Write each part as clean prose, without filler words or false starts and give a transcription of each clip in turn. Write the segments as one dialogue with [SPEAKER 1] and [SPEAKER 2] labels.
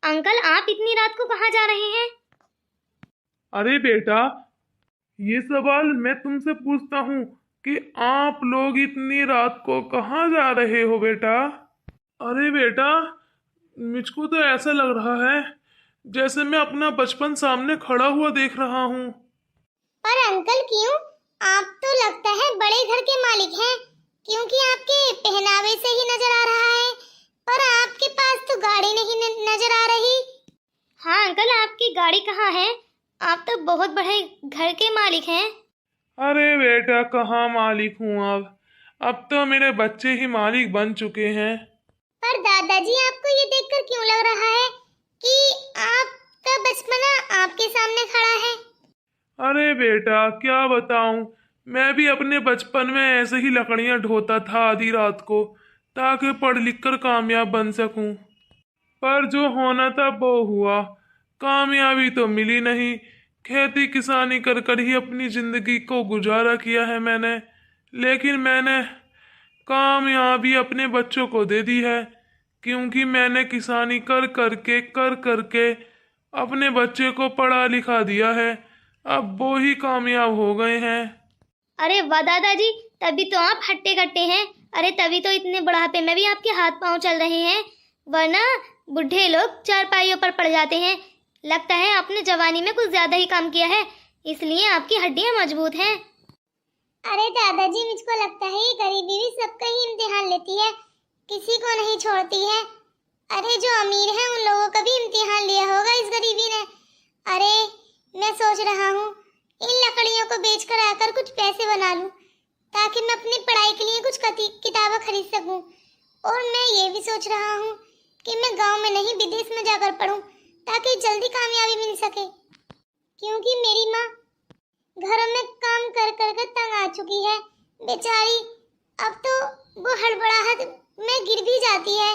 [SPEAKER 1] Uncle, आप इतनी रात को कहाँ जा रहे हैं?
[SPEAKER 2] अरे बेटा, ये सवाल मैं तुमसे पूछता हूँ कि आप लोग इतनी रात को कहाँ जा रहे हो बेटा। अरे बेटा, मुझको तो ऐसा लग रहा है जैसे मैं अपना बचपन सामने खड़ा हुआ देख रहा हूँ।
[SPEAKER 1] पर अंकल क्यों? आप तो लगता है बड़े घर के मालिक हैं, क्योंकि आपके पहनावे से ही नजर आ रहा है। पर आपके पास तो गाड़ी नहीं नजर आ रही। हाँ अंकल, आपकी गाड़ी कहाँ है? आप तो बहुत बड़े घर के मालिक हैं।
[SPEAKER 2] अरे बेटा, कहाँ मालिक हूँ अब तो मेरे बच्चे ही मालिक बन चुके हैं।
[SPEAKER 1] पर दादाजी, आपको ये देखकर क्यों लग रहा है कि आपका बचपना आपके सामने खड़ा है?
[SPEAKER 2] अरे बेटा, क्या बताऊं, मैं भी अपने बचपन में ऐसे ही लकड़ियां ढोता था आधी रात को, ताकि पढ़ लिख कर कामयाब बन सकूं। पर जो होना था वो हुआ, कामयाबी तो मिली नहीं। खेती किसानी कर कर ही अपनी जिंदगी को गुजारा किया है मैंने। लेकिन मैंने कामयाबी अपने बच्चों को दे दी है, क्योंकि मैंने किसानी कर करके अपने बच्चे को पढ़ा लिखा दिया है। अब वो ही कामयाब हो गए हैं।
[SPEAKER 1] अरे वाह दादाजी, तभी तो आप हट्टे कट्टे हैं। अरे तभी तो इतने बुढ़ापे में भी आपके हाथ पांव चल रहे हैं, वरना बुढ़े लोग चारपाइयों पर पड़ जाते हैं। लगता है आपने जवानी में कुछ ज्यादा ही काम किया है, इसलिए आपकी हड्डियां मजबूत हैं। अरे दादाजी, मुझको लगता है ये गरीबी भी सबका ही इम्तिहान लेती है, किसी को नहीं छोड़ती है। अरे जो अमीर है उन लोगों का भी इम्तिहान लिया होगा इस गरीबी ने। अरे मैं सोच रहा हूँ इन लकड़ियों को बेचकर आकर कुछ पैसे बना लूं, ताकि मैं अपनी पढ़ाई के लिए कुछ किताबें खरीद सकूं। और मैं ये भी सोच रहा हूँ कि मैं गांव में नहीं विदेश में जाकर पढूं, ताकि जल्दी कामयाबी मिल सके। क्योंकि मेरी माँ घरों में काम कर कर कर तंग आ चुकी है बेचारी। अब तो वो हड़बड़ाहट में गिर भी जाती है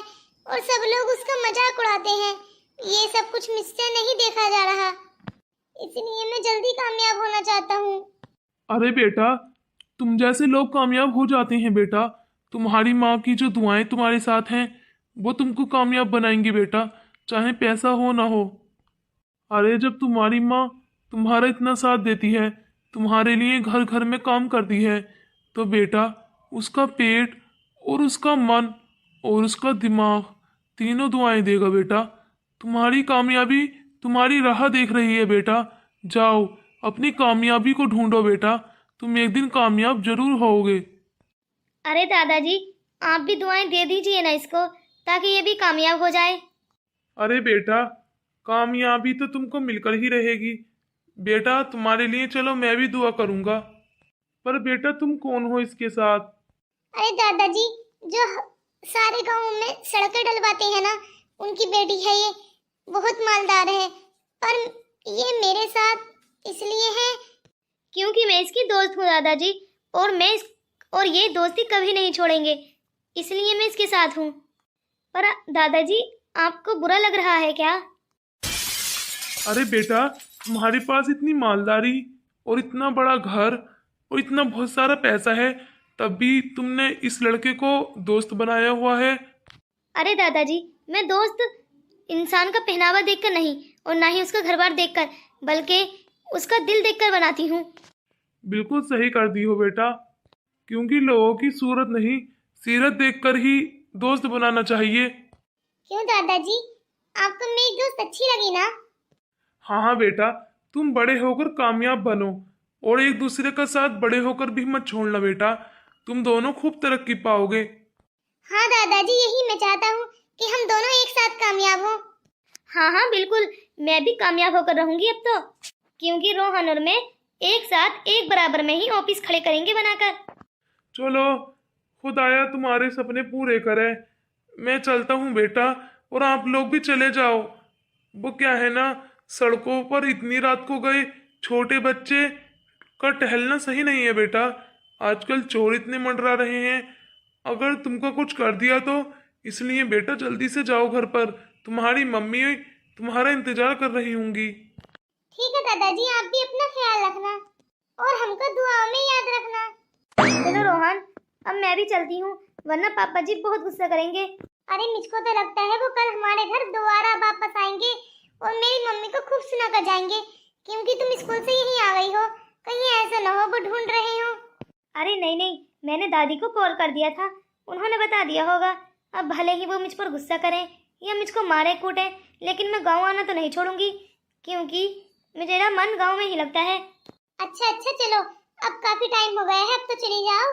[SPEAKER 1] और सब लोग उसका मजाक उड़ाते हैं। ये सब कुछ मुझसे नहीं देखा जा रहा, इसलिए मैं जल्दी कामयाब होना चाहता हूँ।
[SPEAKER 2] अरे बेटा, तुम जैसे लोग कामयाब हो जाते हैं बेटा। तुम्हारी माँ की जो दुआएं तुम्हारे साथ हैं वो तुमको कामयाब बनाएंगी बेटा, चाहे पैसा हो ना हो। अरे जब तुम्हारी माँ तुम्हारा इतना साथ देती है, तुम्हारे लिए घर घर में काम करती है, तो बेटा उसका पेट और उसका मन और उसका दिमाग तीनों दुआएं देगा बेटा। तुम्हारी कामयाबी तुम्हारी राह देख रही है बेटा। जाओ, अपनी कामयाबी को ढूंढो बेटा, तुम एक दिन कामयाब जरूर होगे।
[SPEAKER 1] अरे दादाजी, आप भी दुआएं दे दीजिए ना इसको, ताकि ये भी कामयाब हो जाए।
[SPEAKER 2] अरे बेटा, कामयाबी तो तुमको मिलकर ही रहेगी बेटा। तुम्हारे लिए चलो मैं भी दुआ करूंगा। पर बेटा, तुम कौन हो इसके साथ?
[SPEAKER 1] अरे दादाजी, जो सारे गांव में सड़कें डलवाते हैं ना, उनकी बेटी है ये। बहुत मालदार है। पर ये मेरे साथ इसलिए है क्योंकि मैं इसकी दोस्त हूँ दादाजी। और और ये दोस्ती कभी नहीं छोड़ेंगे, इसलिए मैं इसके साथ हूँ। पर दादाजी, आपको बुरा लग रहा है क्या?
[SPEAKER 2] अरे बेटा, तुम्हारे पास इतनी मालदारी और इतना बड़ा घर और इतना बहुत सारा पैसा है, तब भी तुमने इस लड़के को दोस्त बनाया हुआ है।
[SPEAKER 1] अरे दादाजी, मैं दोस्त इंसान का पहनावा देखकर नहीं, और ना ही उसका घर बार देखकर, बल्कि उसका दिल देखकर बनाती हूँ।
[SPEAKER 2] बिल्कुल सही कर दी हो बेटा, क्योंकि लोगों की सूरत नहीं, सीरत देखकर ही दोस्त बनाना चाहिए।
[SPEAKER 1] क्यों दादाजी, आपको मेरी दोस्त अच्छी लगी ना?
[SPEAKER 2] हाँ हाँ बेटा, तुम बड़े होकर कामयाब बनो, और एक दूसरे का साथ बड़े होकर भी मत छोड़ना बेटा। तुम दोनों खूब तरक्की पाओगे।
[SPEAKER 1] हाँ दादाजी, यही मैं चाहता हूँ कि हम दोनों एक साथ कामयाब हों। हाँ हाँ बिल्कुल, मैं भी कामयाब होकर रहूंगी अब तो, क्योंकि रोहन और मैं एक साथ एक बराबर में ही ऑफिस खड़े करेंगे बनाकर।
[SPEAKER 2] चलो, खुदाया तुम्हारे सपने पूरे करे। मैं चलता हूँ बेटा, और आप लोग भी चले जाओ। वो क्या है ना, सड़कों पर इतनी रात को गए छोटे बच्चे का टहलना सही नहीं है बेटा। आजकल चोर इतने मंडरा रहे हैं, अगर तुमको कुछ कर दिया तो। इसलिए बेटा जल्दी से जाओ घर पर, तुम्हारी मम्मी तुम्हारा इंतजार कर रही होंगी।
[SPEAKER 1] ठीक है दादाजी, आप भी अपना ख्याल रखना और हमको दुआओं में याद रखना। चलो रोहन, अब मैं भी चलती हूँ, वरना पापा जी बहुत गुस्सा करेंगे। अरे मुझको तो लगता है वो कल हमारे घर दोबारा वापस आएंगे और मेरी मम्मी को खूब सुना कर जाएंगे, क्योंकि तुम स्कूल से यहीं आ गई हो, कहीं ऐसा ना हो वो ढूंढ रहे हो। अरे नहीं नहीं, मैंने दादी को कॉल कर दिया था, उन्होंने बता दिया होगा। अब भले ही वो मुझ पर गुस्सा करें या मुझको मारे कूटे, लेकिन मैं गाँव आना तो नहीं छोड़ूंगी, क्योंकि मेरा मन गाँव में ही लगता है। अच्छा अच्छा चलो, अब काफी टाइम हो गया है, अब तो चली जाओ।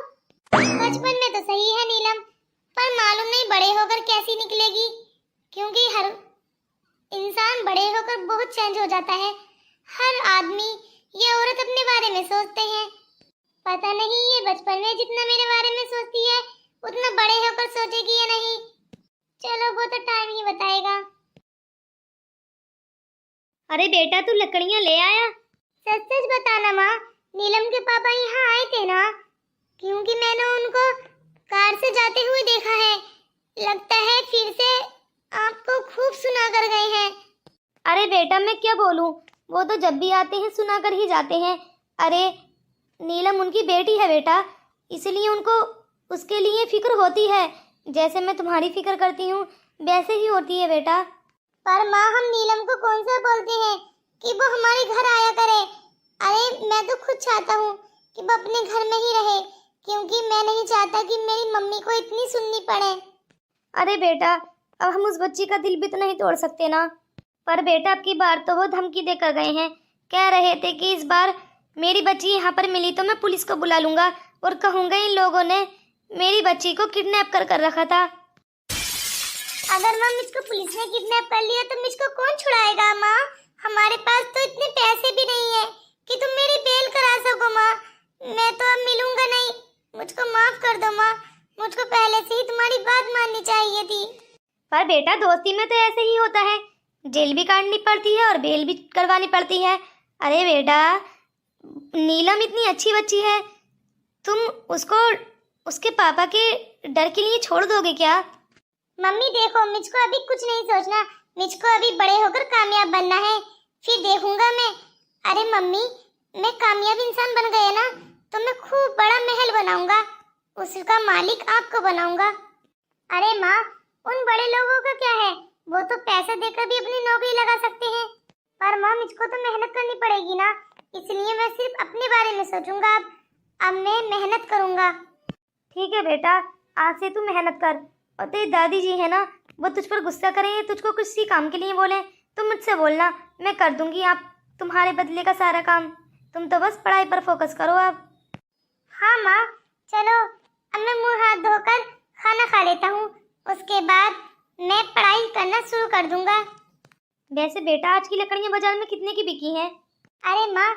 [SPEAKER 1] बचपन में तो सही है नीलम, पर मालूम नहीं बड़े होकर कैसी निकलेगी, क्योंकि हर इंसान बड़े होकर बहुत चेंज हो जाता है। हर आदमी या औरत अपने बारे में सोचते हैं, पता नहीं ये बचपन में जितना मेरे बारे में सोचती है उतना बड़े होकर सोचेगी या नहीं। चलो वो तो टाइम ही बताएगा। अरे बेटा तू लकड़ियां ले आया? सच सच बताना माँ, नीलम के पापा यहाँ आए थे ना, क्योंकि मैंने उनको कार से जाते हुए देखा है। लगता है फिर से आपको खूब सुना कर गए हैं। अरे बेटा मैं क्या बोलूं, वो तो जब भी आते हैं सुना कर ही जाते हैं। अरे नीलम उनकी बेटी है बेटा, इसलिए उनको उसके लिए फिक्र होती है, जैसे मैं तुम्हारी फिक्र करती हूँ वैसे ही होती है बेटा। पर माँ हम नीलम को कौन सा बोलते हैं कि वो हमारे घर आया करे। अरे मैं तो खुद चाहता हूँ कि वो अपने घर में ही रहे, क्योंकि मैं नहीं चाहता कि मेरी मम्मी को इतनी सुननी पड़े। अरे बेटा अब हम उस बच्ची का दिल भी तो नहीं तोड़ सकते ना। पर बेटा अब की बार तो वो धमकी देकर गए हैं, कह रहे थे कि इस बार मेरी बच्ची यहाँ पर मिली तो मैं पुलिस को बुला लूंगा और कहूँगा इन लोगों ने मेरी बच्ची को किडनैप कर रखा था। अगर माँ मुझको पुलिस ने किडनैप कर लिया तो मुझको कौन छुड़ाएगा माँ? हमारे पास तो इतने पैसे भी नहीं है कि तुम मेरी बेल करा सको माँ। मैं तो अब मिलूंगा नहीं, मुझको माफ कर दो माँ, मुझको पहले से ही तुम्हारी बात माननी चाहिए थी। पर बेटा दोस्ती में तो ऐसे ही होता है, जेल भी काटनी पड़ती है और बेल भी करवानी पड़ती है। अरे बेटा नीलम इतनी अच्छी बच्ची है, तुम उसको उसके पापा के डर के लिए छोड़ दोगे क्या? मम्मी देखो मुझको अभी कुछ नहीं सोचना, मुझको अभी बड़े होकर कामयाब बनना है, फिर देखूंगा मैं। अरे मम्मी मैं कामयाब इंसान बन गया ना तो मैं खूब बड़ा महल बनाऊंगा, उसका मालिक आपको बनाऊंगा। अरे माँ उन बड़े लोगों का क्या है, वो तो पैसे देकर भी अपनी नौकरी लगा सकते हैं, पर माँ मुझको तो मेहनत करनी पड़ेगी ना, इसलिए मैं सिर्फ अपने बारे में सोचूंगा। अब मैं मेहनत करूंगा। ठीक है बेटा आज से तू मेहनत कर, और तेरी दादी जी है ना वो तुझ पर गुस्सा करें, तुझको किसी काम के लिए बोले तो मुझसे बोलना, मैं कर दूंगी आप तुम्हारे बदले का सारा काम। तुम तो बस पढ़ाई पर फोकस करो अब। हाँ माँ चलो अब मैं मुंह हाथ धोकर खाना खा लेता हूँ, उसके बाद मैं पढ़ाई करना शुरू कर दूंगा। वैसे बेटा आज की लकड़ियाँ बाजार में कितने की बिकी हैं? अरे माँ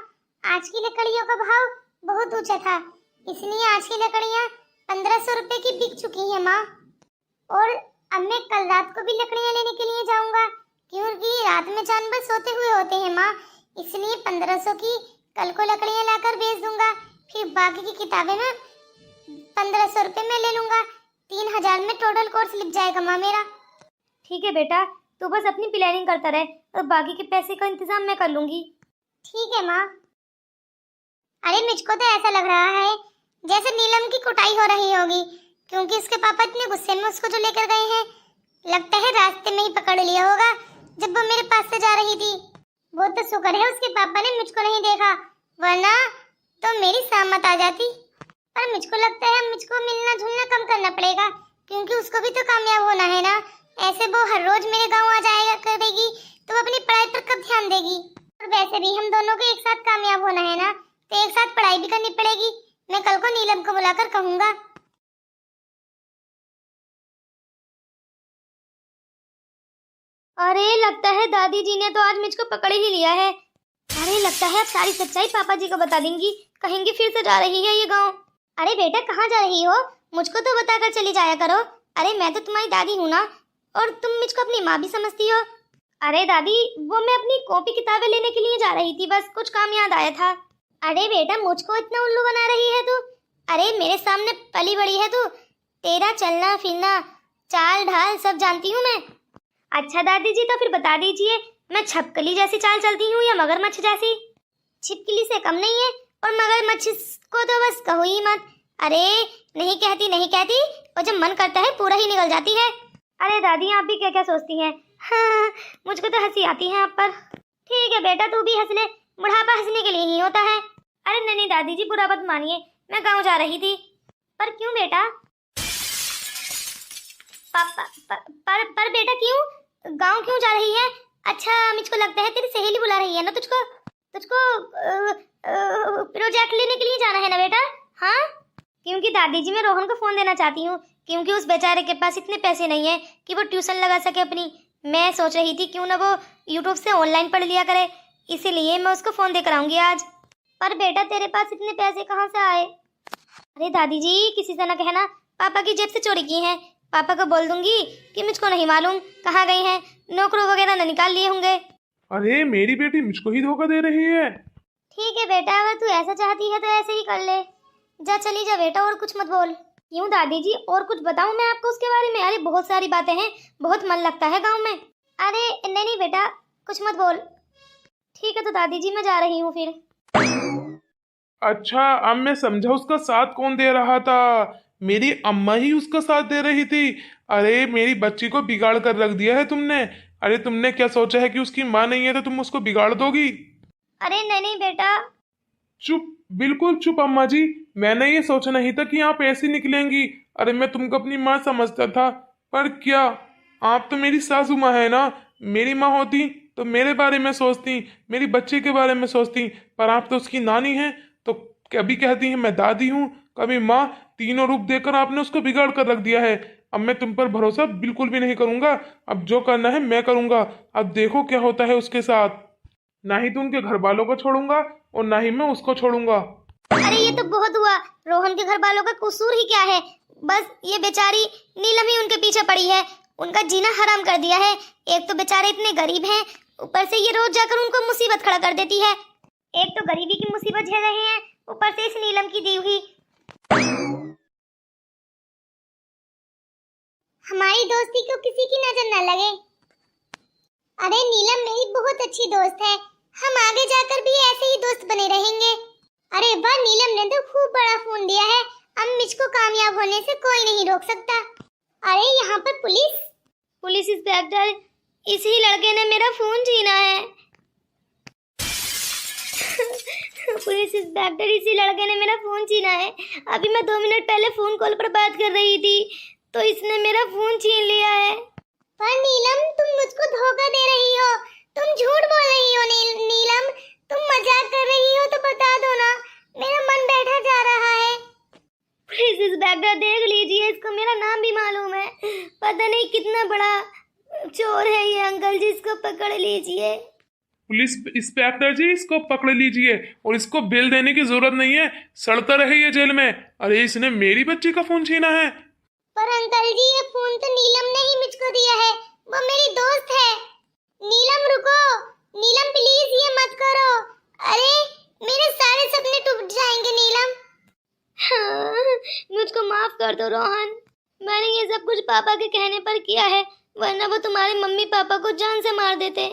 [SPEAKER 1] आज की लकड़ियों का भाव बहुत ऊंचा था, इसलिए आज की लकड़ियाँ 1500 रुपए की बिक चुकी हैं माँ। और अब मैं कल रात को भी लकड़ियाँ लेने के लिए जाऊंगा, क्योंकि रात में जानवर सोते हुए होते हैं माँ, इसलिए 1500 की कल को लकड़ियाँ लाकर बेच दूंगा, फिर बाकी की किताबें मैं 1500 रुपए में ले लूंगा। 3000 में टोटल कोर्स लिख जाएगा माँ मेरा। ठीक है बेटा तू बस अपनी प्लानिंग करता रहे और बाकी के पैसे का इंतजाम मैं कर लूंगी। ठीक है माँ। अरे मुझको तो ऐसा लग रहा है जैसे नीलम की कुटाई हो रही होगी, क्योंकि उसके पापा इतने गुस्से में उसको जो लेकर गए हैं, लगता है रास्ते में ही पकड़ लिया होगा जब वो मेरे पास से जा रही थी। वो तो शुक्र है उसके पापा ने मुझको नहीं देखा, वरना तो मेरी सामत आ जाती। पर मुझको लगता है मुझको मिलना जुलना कम करना पड़ेगा, क्योंकि उसको भी तो कामयाब होना है ना। ऐसे वो हर रोज मेरे गाँव आ जाएगा करेगी तो अपनी पढ़ाई पर कब ध्यान देगी। और वैसे भी हम दोनों को एक साथ कामयाब होना है ना, तो एक साथ पढ़ाई भी करनी पड़ेगी। मैं कल को नीलम को बुलाकर कहूंगा। अरे लगता है दादी जी ने तो आज मुझको पकड़ ही लिया है। अरे लगता है अब सारी सच्चाई पापा जी को बता देंगी, कहेंगी फिर से जा रही है ये गांव। अरे बेटा कहाँ जा रही हो, मुझको तो बताकर चली जाया करो। अरे मैं तो तुम्हारी दादी हूँ ना, और तुम मुझको अपनी माँ भी समझती हो। अरे दादी वो मैं अपनी कॉपी किताबें लेने के लिए जा रही थी, बस कुछ काम याद आया था। अरे बेटा मुझको इतना उल्लू बना रही है तू, अरे मेरे सामने पली बड़ी है तू, तेरा चलना फिरना चाल ढाल सब जानती हूँ मैं। अच्छा दादी जी तो फिर बता दीजिए मैं छपकली जैसी चाल चलती हूँ या मगरमच्छ जैसी? छिपकली से कम नहीं है, और मगरमच्छ को तो बस कहो ही मत। अरे नहीं कहती, और जब मन करता है पूरा ही निकल जाती है। अरे दादी, आप भी क्या क्या सोचती हैं? हाँ, मुझको तो हंसी आती है आप पर। ठीक है बेटा, तू भी हंस ले, बुढ़ापा हंसने के लिए ही होता है। अरे नहीं नहीं दादी जी, बुरा मत मानिए, मैं गाँव जा रही थी। पर क्यों बेटा? पर बेटा क्यों? गाँव क्यों जा रही है? अच्छा, मुझको लगता है तेरी सहेली बुला रही है ना तुझको। तुझको प्रोजेक्ट लेने के लिए जाना है ना बेटा? हाँ, क्योंकि दादी जी मैं रोहन को फ़ोन देना चाहती हूँ, क्योंकि उस बेचारे के पास इतने पैसे नहीं है कि वो ट्यूशन लगा सके अपनी। मैं सोच रही थी क्यों ना वो यूट्यूब से ऑनलाइन पढ़ लिया करे, इसीलिए मैं उसको फ़ोन देकर आऊँगी आज। पर बेटा तेरे पास इतने पैसे कहाँ से आए? अरे दादी जी, किसी से ना कहना, पापा की जेब से चोरी की हैं। पापा को बोल दूंगी कि मुझको नहीं मालूम कहाँ गई हैं, नौकरों वगैरह न निकाल लिए होंगे।
[SPEAKER 2] अरे मेरी बेटी मुझको ही धोखा दे रही है।
[SPEAKER 1] ठीक है बेटा, अगर तू ऐसा चाहती है तो ऐसे ही कर ले। जा चली जा बेटा, और कुछ मत बोल। क्यों दादी जी, और कुछ बताऊं मैं आपको उसके बारे में? अरे बहुत सारी बातें हैं, बहुत मन लगता है गांव में। अरे नहीं नहीं बेटा, कुछ मत बोल। ठीक है तो दादी जी मैं जा रही हूँ फिर।
[SPEAKER 2] अच्छा, अब मैं समझा उसका साथ कौन दे रहा था। मेरी अम्मा ही उसका साथ दे रही थी। अरे मेरी बच्ची को बिगाड़ कर रख दिया है तुमने। अरे तुमने क्या सोचा है कि उसकी माँ नहीं है तो तुम उसको बिगाड़ दोगी?
[SPEAKER 1] अरे नहीं नहीं बेटा।
[SPEAKER 2] चुप, बिल्कुल चुप अम्मा जी। मैंने ये सोचा नहीं था कि आप ऐसी निकलेंगी। अरे मैं तुमको अपनी माँ समझता था, पर क्या, आप तो मेरी सासू माँ है ना। मेरी माँ होती तो मेरे बारे में सोचती, मेरी बच्चे के बारे में सोचती, पर आप तो उसकी नानी हैं। तो कभी कहती हैं मैं दादी हूँ, कभी माँ, तीनों रूप देकर आपने उसको बिगाड़ कर रख दिया है। अब मैं तुम पर भरोसा बिल्कुल भी नहीं करूंगा। अब जो करना है मैं करूंगा। अब देखो क्या होता है उसके साथ। ना ही तो उनके घर वालों को छोड़ूंगा और ना ही मैं उसको छोड़ूंगा।
[SPEAKER 1] अरे ये तो बहुत हुआ, रोहन के घर वालों का कसूर ही क्या है? बस ये बेचारी नीलम ही उनके पीछे पड़ी है, उनका जीना हराम कर दिया है। एक तो बेचारे इतने गरीब हैं, ऊपर से ये रोज जाकर उनको मुसीबत खड़ा कर देती है। एक तो गरीबी की मुसीबत झेल रहे हैं, ऊपर से इस नीलम की दी हुई। हमारी दोस्ती को किसी की नजर न लगे। अरे नीलम मेरी बहुत अच्छी दोस्त है, हम आगे जाकर भी ऐसे ही दोस्त बने रहेंगे। अरे वाह, नीलम ने तो खूब बड़ा फोन दिया है, अब मुझको कामयाब होने से कोई नहीं रोक सकता। अरे यहाँ पर पुलिस इंस्पेक्टर, इसी लड़के ने मेरा फोन छीना है। पुलिस इंस्पेक्टर, इसी लड़के ने मेरा फोन छीना है। अभी मैं 2 मिनट पहले फोन कॉल पर बात कर रही थी तो इसने मेरा फोन छीन लिया है। पर नीलम, तुम मुझको धोखा दे रही हो, तुम झूठ बोल रही हो। नीलम, तुम मजाक कर रही हो तो बता दो ना, मेरा मन बैठा जा रहा है। प्लीज इंस्पेक्टर देख लीजिए, इसको मेरा नाम भी मालूम है। पता नहीं कितना बड़ा चोर है ये अंकल जी, इसको पकड़ लीजिए।
[SPEAKER 2] पुलिस इंस्पेक्टर जी, इसको पकड़ लीजिए और इसको बेल देने की जरूरत नहीं है, सड़ता रहे ये जेल में। अरे इसने मेरी बच्ची का फोन छीना है।
[SPEAKER 1] पर अंकल जी, ये फोन तो नीलम ने ही मुझको दिया है, वो मेरी दोस्त है। नीलम रुको, नीलम प्लीज ये मत करो। अरे मेरे सारे सपने टूट जाएंगे नीलम। हाँ, मुझको माफ कर दो रोहन, मैंने ये सब कुछ पापा के कहने पर किया है, वरना वो तुम्हारे मम्मी पापा को जान से मार देते।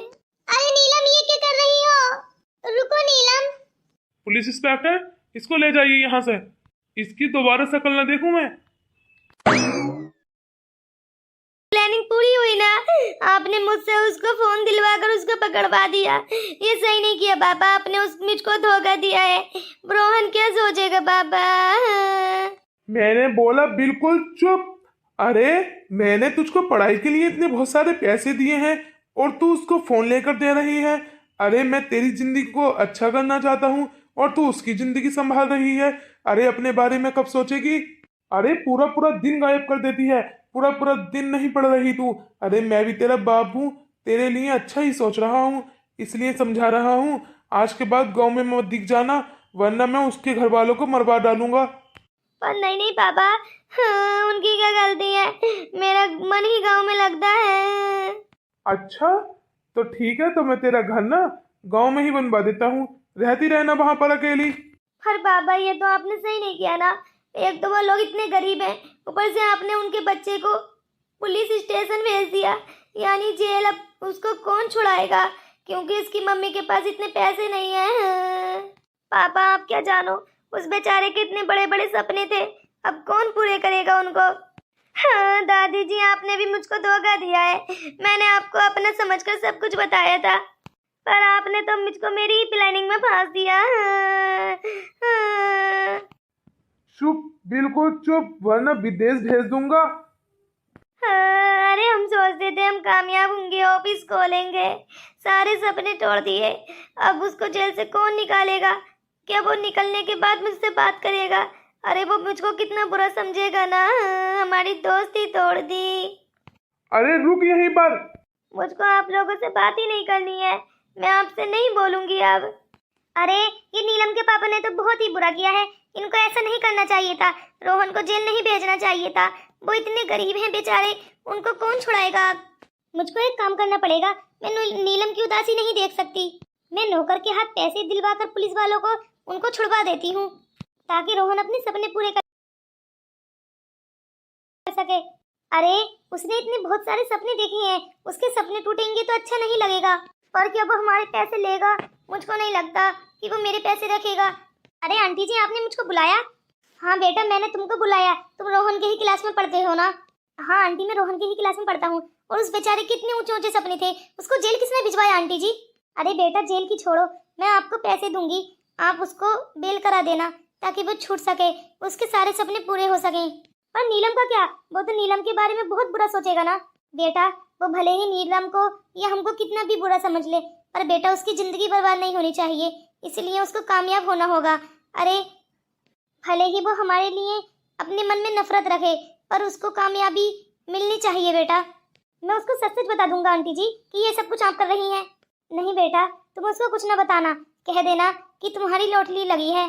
[SPEAKER 1] अरे नीलम, ये क्या कर रही हो? रुको नीलम।
[SPEAKER 2] पुलिस इंस्पेक्टर, इसको ले जाइए यहाँ से, इसकी दोबारा शक्ल ना देखूं मैं।
[SPEAKER 1] प्लानिंग पूरी हुई ना? आपने मुझसे उसको फोन दिलवाकर उसको पकड़वा दिया। ये सही नहीं किया पापा, आपने उस मुझको धोखा दिया है। रोहन क्या सोचेगा पापा?
[SPEAKER 2] मैंने बोला बिल्कुल चुप। अरे मैंने तुझको पढ़ाई के लिए इतने बहुत सारे पैसे दिए हैं और तू उसको फोन लेकर दे रही है। अरे मैं तेरी जिंदगी को अच्छा करना चाहता हूँ और तू उसकी जिंदगी संभाल रही है। अरे अपने बारे में कब सोचेगी? अरे पूरा पूरा दिन गायब कर देती है, पूरा पूरा दिन नहीं पढ़ रही तू। अरे मैं भी तेरा बाप हूँ, तेरे लिए अच्छा ही सोच रहा हूँ, इसलिए समझा रहा हूँ। आज के बाद गांव में मत दिख जाना, वरना मैं उसके घर वालों को मरवा डालूंगा।
[SPEAKER 1] पर नहीं नहीं पापा, हाँ, उनकी क्या गलती है, मेरा मन ही गांव में लगता है।
[SPEAKER 2] अच्छा तो ठीक है, तो मैं तेरा घर ना गांव में ही बनवा देता हूँ, रहती रहना वहां पर अकेली।
[SPEAKER 1] पर पापा ये तो आपने सही नहीं किया ना, एक तो वो लोग इतने गरीब हैं, ऊपर से आपने उनके बच्चे को पुलिस स्टेशन भेज दिया, यानी जेल। अब उसको कौन छुड़ाएगा, क्योंकि इसकी मम्मी के पास इतने पैसे नहीं हैं। पापा आप क्या जानो, उस बेचारे के इतने बड़े बड़े सपने थे, अब कौन पूरे करेगा उनको? हाँ दादी जी, आपने भी मुझको धोखा दिया है। मैंने आपको अपना समझकर सब कुछ बताया था, पर आपने तो मुझको मेरी ही प्लानिंग में फंस दिया।
[SPEAKER 2] चुप, बिल्कुल चुप, वरना विदेश भेज दूंगा।
[SPEAKER 1] अरे हम सोचते थे हम कामयाब होंगे, ऑफिस खोलेंगे, सारे सपने तोड़ दिए। अब उसको जेल से कौन निकालेगा? क्या वो निकलने के बाद मुझसे बात करेगा? अरे वो मुझको कितना बुरा समझेगा ना। हमारी दोस्ती तोड़ दी।
[SPEAKER 2] अरे रुक यहीं पर।
[SPEAKER 1] मुझको आप लोगों से बात ही नहीं करनी है, मैं आपसे नहीं बोलूंगी अब। अरे ये नीलम के पापा ने तो बहुत ही बुरा किया है, इनको ऐसा नहीं करना चाहिए था। रोहन को जेल नहीं भेजना चाहिए था, वो इतने गरीब हैं बेचारे, उनको कौन छुड़ाएगा। मुझको एक काम करना पड़ेगा, मैं नीलम की उदासी नहीं देख सकती। मैं नौकर के हाथ पैसे दिलवाकर पुलिस वालों को उनको छुड़वा देती हूँ, ताकि रोहन अपने सपने पूरे कर सके। अरे उसने इतने बहुत सारे सपने देखे हैं, उसके सपने टूटेंगे तो अच्छा नहीं लगेगा। और क्या वो हमारे पैसे लेगा? मुझको नहीं लगता कि वो मेरे पैसे रखेगा। अरे आंटी जी, आपने मुझको बुलाया? हाँ बेटा, मैंने तुमको बुलाया। तुम रोहन के ही क्लास में पढ़ते हो ना? हाँ आंटी, मैं रोहन के ही क्लास में पढ़ता हूँ। और उस बेचारे के इतने ऊंचे ऊंचे सपने थे, उसको जेल किसने भिजवाया आंटी जी? अरे बेटा जेल की छोड़ो, मैं आपको पैसे दूंगी, आप उसको बेल करा देना ताकि वो छूट सके, उसके सारे सपने पूरे हो सकें। पर नीलम का क्या? वो तो नीलम के बारे में बहुत बुरा सोचेगा ना। बेटा वो भले ही नीलम को या हमको कितना भी बुरा समझ ले, पर बेटा उसकी जिंदगी बर्बाद नहीं होनी चाहिए, इसलिए उसको कामयाब होना होगा। अरे भले ही वो हमारे लिए अपने मन में नफरत रखे, पर उसको कामयाबी मिलनी चाहिए बेटा। मैं उसको सच सच बता दूंगा आंटी जी कि ये सब कुछ आप कर रही हैं। नहीं बेटा, तुम उसको कुछ ना बताना, कह देना कि तुम्हारी लॉटरी लगी है।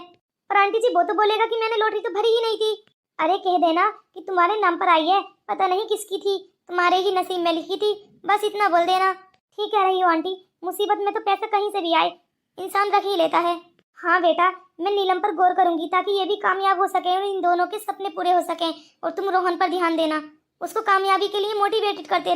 [SPEAKER 1] पर आंटी जी वो तो बोलेगा कि मैंने लॉटरी तो भरी ही नहीं थी। अरे कह देना कि तुम्हारे नाम पर आई है, पता नहीं किसकी थी, तुम्हारे ही नसीब में लिखी थी, बस इतना बोल देना। ठीक कह रही हो आंटी, मुसीबत में तो पैसा कहीं से भी आए इंसान रख ही लेता है। हाँ बेटा, मैं नीलम पर गौर करूंगी ताकि ये भी कामयाब हो सके और इन दोनों के सपने पूरे हो सकें। और तुम रोहन पर ध्यान देना, उसको कामयाबी के लिए मोटिवेटेड करते